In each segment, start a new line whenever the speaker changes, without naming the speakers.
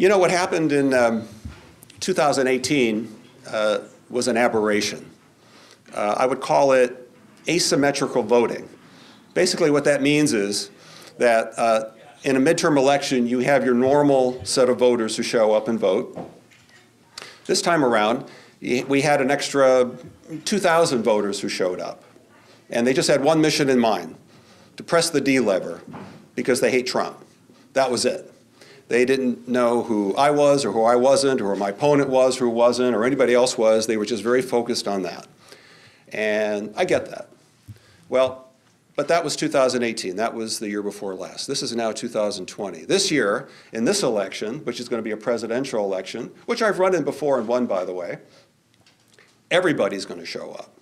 You know, what happened in 2018 was an aberration. I would call it asymmetrical voting. Basically what that means is that in a midterm election, you have your normal set of voters who show up and vote. This time around, we had an extra 2,000 voters who showed up. And they just had one mission in mind, to press the D lever because they hate Trump. That was it. They didn't know who I was or who I wasn't, or who my opponent was, who wasn't, or anybody else was. They were just very focused on that. And I get that. Well, but that was 2018. That was the year before last. This is now 2020. This year, in this election, which is going to be a presidential election, which I've run in before and won, by the way, everybody's going to show up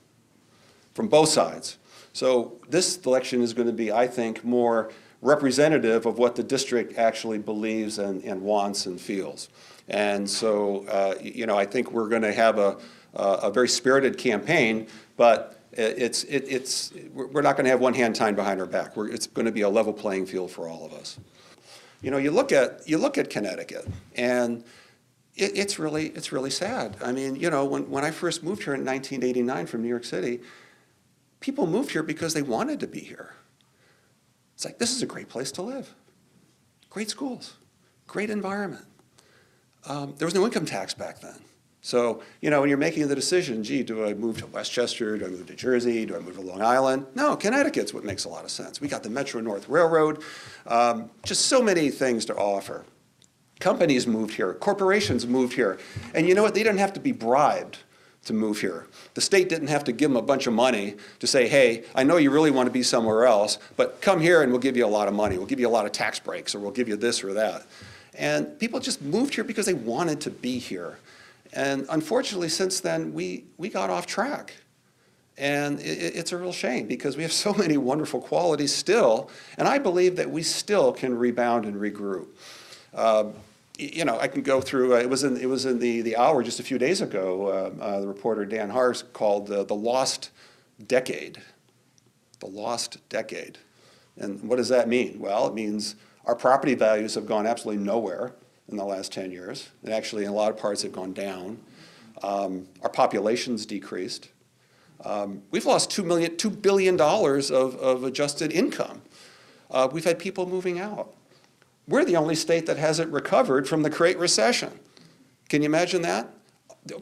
from both sides. So this election is going to be, I think, more representative of what the district actually believes and wants and feels. And so, you know, I think we're going to have a very spirited campaign, but we're not going to have one hand tied behind our back. It's going to be a level playing field for all of us. You know, you look at Connecticut, and it's really sad. I mean, you know, when I first moved here in 1989 from New York City, people moved here because they wanted to be here. It's like, this is a great place to live. Great schools, great environment. There was no income tax back then. So, you know, when you're making the decision, gee, do I move to Westchester? Do I move to Jersey? Do I move to Long Island? No, Connecticut's what makes a lot of sense. We got the Metro-North Railroad, just so many things to offer. Companies moved here, corporations moved here. And you know what? They didn't have to be bribed to move here. The state didn't have to give them a bunch of money to say, hey, I know you really want to be somewhere else, but come here and we'll give you a lot of money. We'll give you a lot of tax breaks, or we'll give you this or that. And people just moved here because they wanted to be here. And unfortunately, since then, we got off track. And it's a real shame because we have so many wonderful qualities still, and I believe that we still can rebound and regroup. You know, I can go through, it was in the Hour just a few days ago, the reporter Dan Hars called the lost decade. The lost decade. And what does that mean? Well, it means our property values have gone absolutely nowhere in the last 10 years. And actually, in a lot of parts, have gone down. Our population's decreased. We've lost $2 billion of adjusted income. We've had people moving out. We're the only state that hasn't recovered from the Great Recession. Can you imagine that?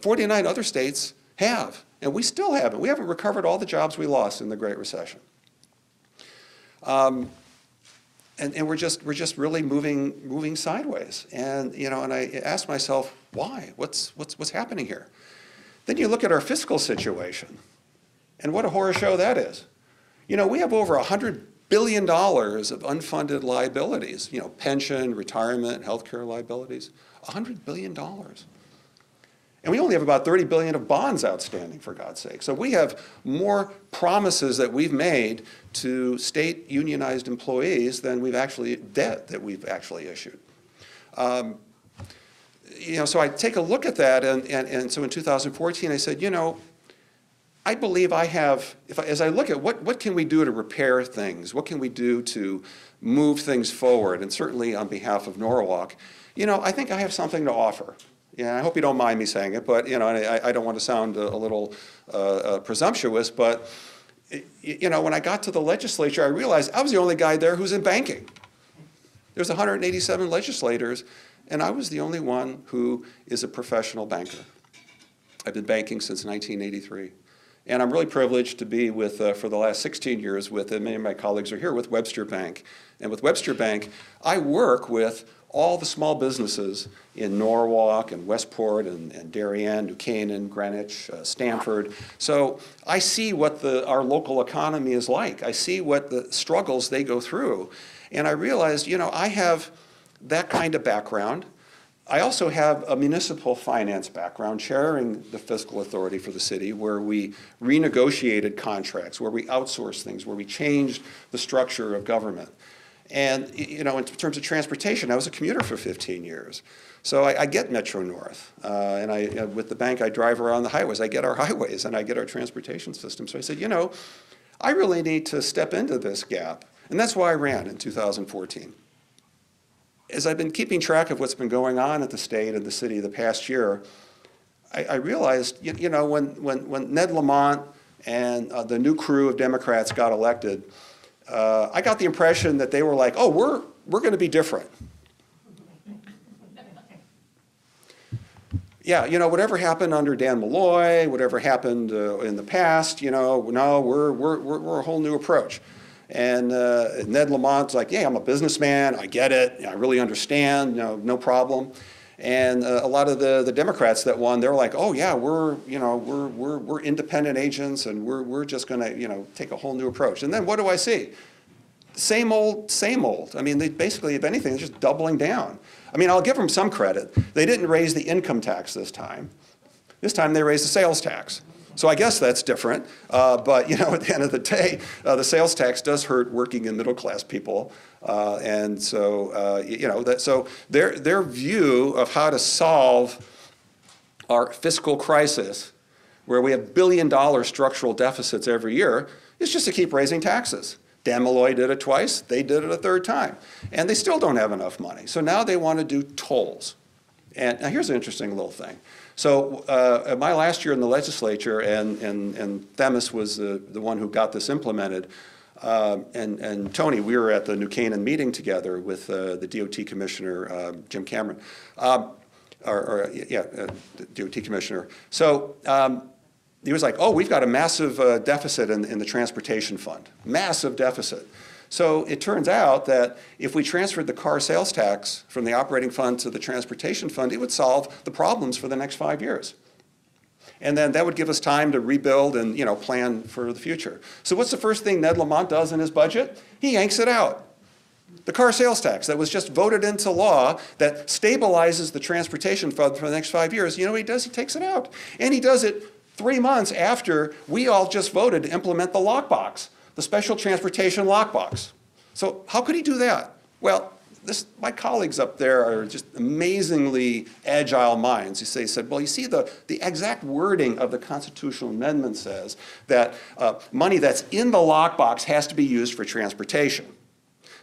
49 other states have, and we still haven't. We haven't recovered all the jobs we lost in the Great Recession. And we're just really moving sideways. And you know, and I asked myself, why? What's happening here? Then you look at our fiscal situation, and what a horror show that is. You know, we have over $100 billion of unfunded liabilities, you know, pension, retirement, healthcare liabilities, $100 billion. And we only have about $30 billion of bonds outstanding, for God's sake. So we have more promises that we've made to state unionized employees than debt that we've actually issued. You know, so I take a look at that, and so in 2014 I said, you know, I believe I have, as I look at what can we do to repair things, what can we do to move things forward, and certainly on behalf of Norwalk, you know, I think I have something to offer. Yeah, I hope you don't mind me saying it, but you know, I don't want to sound a little presumptuous, but you know, when I got to the legislature, I realized I was the only guy there who's in banking. There's 187 legislators, and I was the only one who is a professional banker. I've been banking since 1983. And I'm really privileged to be with, for the last 16 years with, and many of my colleagues are here, with Webster Bank. And with Webster Bank, I work with all the small businesses in Norwalk and Westport and Darien, New Canaan, Greenwich, Stamford. So I see what our local economy is like. I see what the struggles they go through. And I realized, you know, I have that kind of background. I also have a municipal finance background, chairing the fiscal authority for the city, where we renegotiated contracts, where we outsourced things, where we changed the structure of government. And you know, in terms of transportation, I was a commuter for 15 years. So I get Metro-North, and with the bank, I drive around the highways. I get our highways, and I get our transportation system. So I said, you know, I really need to step into this gap. And that's why I ran in 2014. as I've been keeping track of what's been going on at the state and the city the past year, I realized, you know, when Ned Lamont and the new crew of Democrats got elected, I got the impression that they were like, oh, we're going to be different. Yeah, you know, whatever happened under Dan Malloy, whatever happened in the past, you know, no, we're a whole new approach. And Ned Lamont's like, yeah, I'm a businessman, I get it, I really understand, no problem. And a lot of the Democrats that won, they're like, oh yeah, we're independent agents, and we're just going to, you know, take a whole new approach. And then what do I see? Same old, same old. I mean, they basically, if anything, they're just doubling down. I mean, I'll give them some credit. They didn't raise the income tax this time. This time they raised the sales tax. So I guess that's different. But, you know, at the end of the day, the sales tax does hurt working and middle class people. And so, you know, so their view of how to solve our fiscal crisis, where we have billion-dollar structural deficits every year, is just to keep raising taxes. Dan Malloy did it twice, they did it a third time. And they still don't have enough money. So now they want to do tolls. And now here's an interesting little thing. So my last year in the legislature, and Themis was the one who got this implemented, and Tony, we were at the New Canaan meeting together with the DOT Commissioner, Jim Cameron, the DOT Commissioner. So he was like, oh, we've got a massive deficit in the transportation fund, massive deficit. So it turns out that if we transferred the car sales tax from the operating fund to the transportation fund, it would solve the problems for the next 5 years. And then that would give us time to rebuild and, you know, plan for the future. So what's the first thing Ned Lamont does in his budget? He yanks it out. The car sales tax that was just voted into law that stabilizes the transportation fund for the next 5 years, you know what he does? He takes it out. And he does it 3 months after we all just voted to implement the lockbox, the special transportation lockbox. So how could he do that? Well, my colleagues up there are just amazingly agile minds. They said, well, you see, the exact wording of the constitutional amendment says that money that's in the lockbox has to be used for transportation.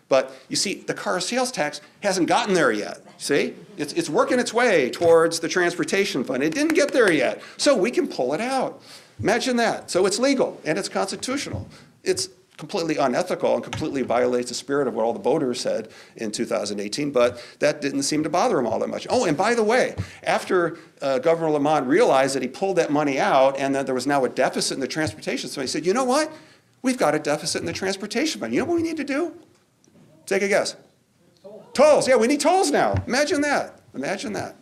But you see, the car sales tax hasn't gotten there yet. See? It's working its way towards the transportation fund. It didn't get there yet, so we can pull it out. Imagine that. So it's legal and it's constitutional. It's completely unethical and completely violates the spirit of what all the voters said in 2018, but that didn't seem to bother him all that much. Oh, and by the way, after Governor Lamont realized that he pulled that money out and that there was now a deficit in the transportation fund, he said, you know what? We've got a deficit in the transportation fund. You know what we need to do? Take a guess. Tolls. Yeah, we need tolls now. Imagine that. Imagine that.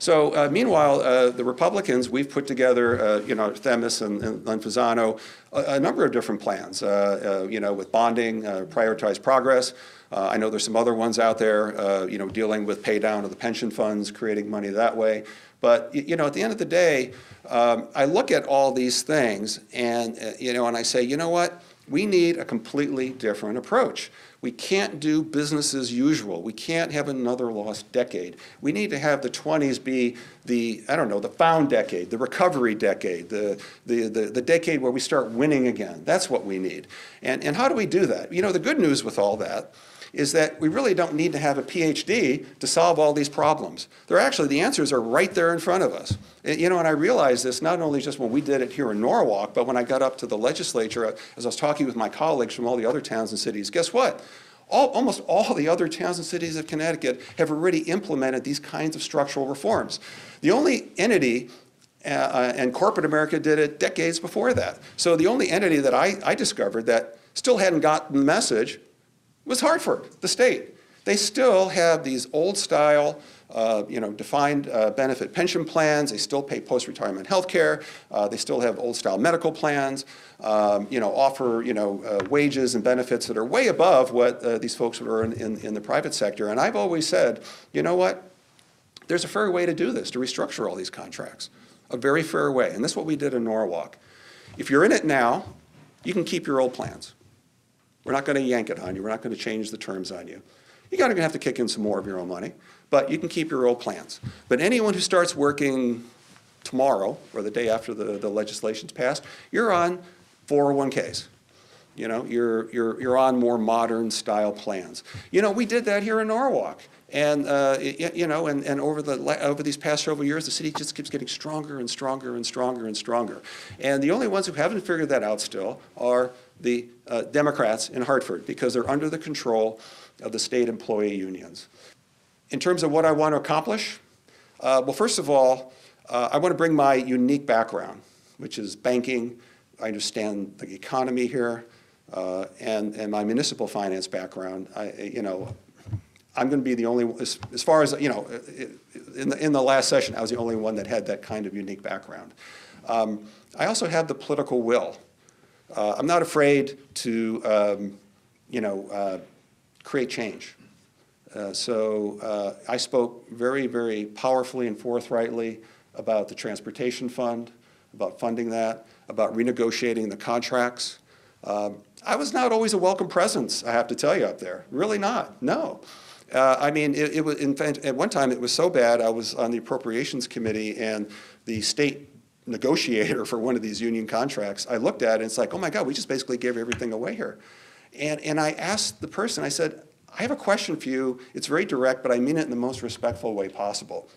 So meanwhile, the Republicans, we've put together, you know, Themis and Fasano, a number of different plans, you know, with bonding, prioritized progress. I know there's some other ones out there, you know, dealing with pay down of the pension funds, creating money that way. But, you know, at the end of the day, I look at all these things and, you know, and I say, you know what? We need a completely different approach. We can't do business as usual. We can't have another lost decade. We need to have the 20s be the, I don't know, the found decade, the recovery decade, the decade where we start winning again. That's what we need. And how do we do that? You know, the good news with all that is that we really don't need to have a PhD to solve all these problems. The answers are right there in front of us. You know, and I realized this not only just when we did it here in Norwalk, but when I got up to the legislature, as I was talking with my colleagues from all the other towns and cities, guess what? Almost all the other towns and cities of Connecticut have already implemented these kinds of structural reforms. The only entity, and corporate America did it decades before that. So the only entity that I discovered that still hadn't gotten the message was Hartford, the state. They still have these old style, you know, defined benefit pension plans. They still pay post-retirement health care. They still have old style medical plans, you know, offer, you know, wages and benefits that are way above what these folks would earn in the private sector. And I've always said, you know what? There's a fair way to do this, to restructure all these contracts. A very fair way. And this is what we did in Norwalk. If you're in it now, you can keep your old plans. We're not going to yank it on you. We're not going to change the terms on you. You're going to have to kick in some more of your own money, but you can keep your old plans. But anyone who starts working tomorrow or the day after the legislation's passed, you're on 401ks. You're on more modern style plans. We did that here in Norwalk. And, and over these past several years, the city just keeps getting stronger and stronger and stronger and stronger. And the only ones who haven't figured that out still are the Democrats in Hartford, because they're under the control of the state employee unions. In terms of what I want to accomplish, well, first of all, I want to bring my unique background, which is banking. I understand the economy here, and my municipal finance background. I'm going to be the only, as far as, in the last session, I was the only one that had that kind of unique background. I also have the political will. I'm not afraid to, create change. So I spoke very, very powerfully and forthrightly about the transportation fund, about funding that, about renegotiating the contracts. I was not always a welcome presence, I have to tell you, up there. Really not, no. It was, in fact, at one time it was so bad, I was on the Appropriations Committee, and the state negotiator for one of these union contracts, I looked at it and it's like, oh my God, we just basically gave everything away here. And I asked the person, I said, I have a question for you. It's very direct, but I mean it in the most respectful way possible.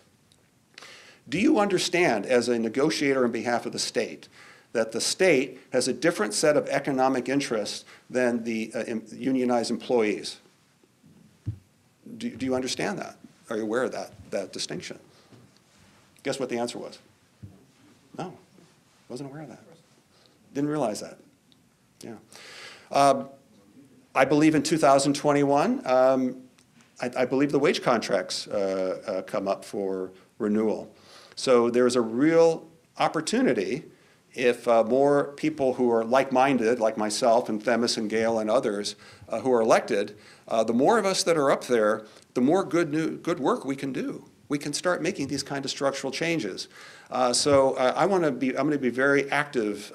Do you understand, as a negotiator on behalf of the state, that the state has a different set of economic interests than the unionized employees? Do you understand that? Are you aware of that distinction? Guess what the answer was? No, wasn't aware of that. Didn't realize that. Yeah. I believe in 2021, I believe the wage contracts come up for renewal. So there's a real opportunity if more people who are like-minded, like myself and Themis and Gail and others who are elected, the more of us that are up there, the more good work we can do. We can start making these kind of structural changes. So I'm going to be very active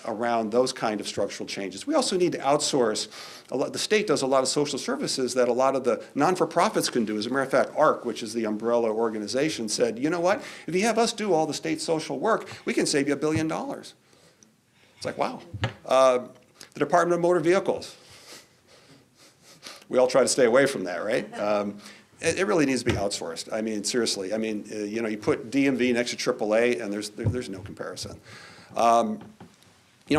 around those kind of structural changes. We also need to outsource. The state does a lot of social services that a lot of the non-for-profits can do. As a matter of fact, ARC, which is the umbrella organization, said, you know what? If you have us do all the state social work, we can save you $1 billion. It's like, wow. The Department of Motor Vehicles. We all try to stay away from that, right? It really needs to be outsourced. I mean, seriously. I mean, you put DMV next to AAA, and there's no comparison. On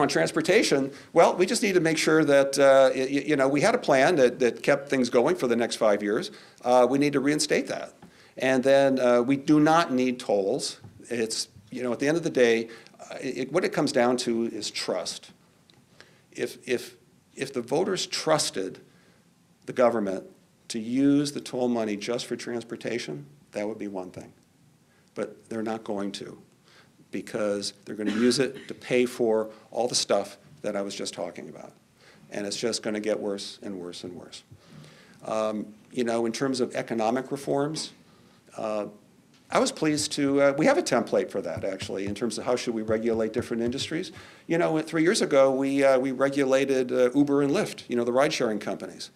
transportation, well, we just need to make sure that, we had a plan that kept things going for the next 5 years. We need to reinstate that. And then we do not need tolls. It's, at the end of the day, what it comes down to is trust. If the voters trusted the government to use the toll money just for transportation, that would be one thing. But they're not going to, because they're going to use it to pay for all the stuff that I was just talking about. And it's just going to get worse and worse and worse. In terms of economic reforms, I was pleased to, we have a template for that, actually, in terms of how should we regulate different industries. 3 years ago, we regulated Uber and Lyft, the ride-sharing companies.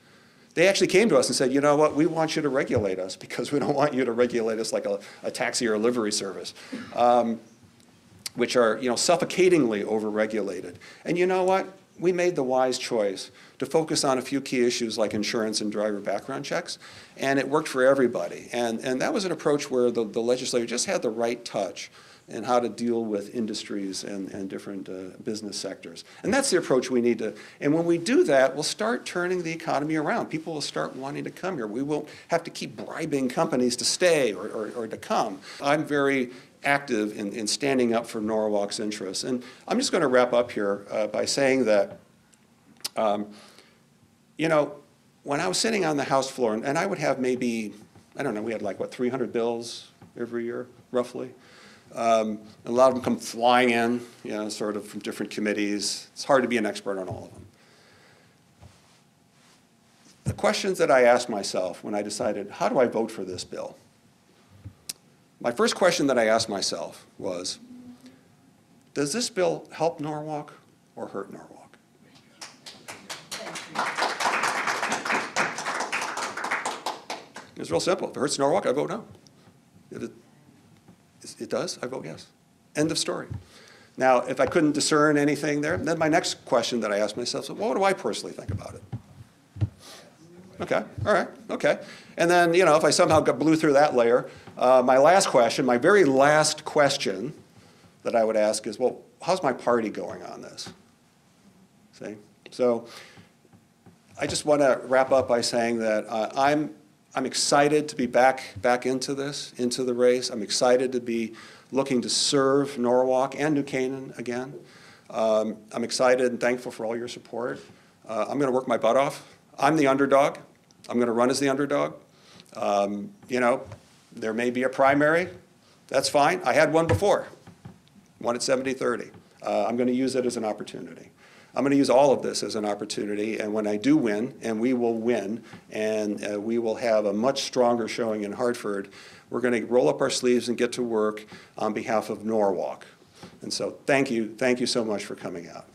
They actually came to us and said, you know what, we want you to regulate us because we don't want you to regulate us like a taxi or a livery service, which are, suffocatingly over-regulated. And you know what? We made the wise choice to focus on a few key issues like insurance and driver background checks, and it worked for everybody. And that was an approach where the legislature just had the right touch and how to deal with industries and different business sectors. And that's the approach we need to, and when we do that, we'll start turning the economy around. People will start wanting to come here. We won't have to keep bribing companies to stay or to come. I'm very active in standing up for Norwalk's interests. And I'm just going to wrap up here by saying that, when I was sitting on the House floor, and I would have maybe, I don't know, we had like, 300 bills every year, roughly. A lot of them come flying in, sort of from different committees. It's hard to be an expert on all of them. The questions that I asked myself when I decided, how do I vote for this bill? My first question that I asked myself was, does this bill help Norwalk or hurt Norwalk? It's real simple. If it hurts Norwalk, I vote no. If it does, I vote yes. End of story. Now, if I couldn't discern anything there, then my next question that I asked myself is, what do I personally think about it? Okay, all right, okay. And then, you know, if I somehow blew through that layer, my last question, my very last question that I would ask is, well, how's my party going on this? See? So I just want to wrap up by saying that I'm excited to be back into this, into the race. I'm excited to be looking to serve Norwalk and New Canaan again. I'm excited and thankful for all your support. I'm going to work my butt off. I'm the underdog. I'm going to run as the underdog. You know, there may be a primary. That's fine. I had one before, one at 70-30. I'm going to use it as an opportunity. I'm going to use all of this as an opportunity, and when I do win, and we will win, and we will have a much stronger showing in Hartford, we're going to roll up our sleeves and get to work on behalf of Norwalk. And so thank you so much for coming out.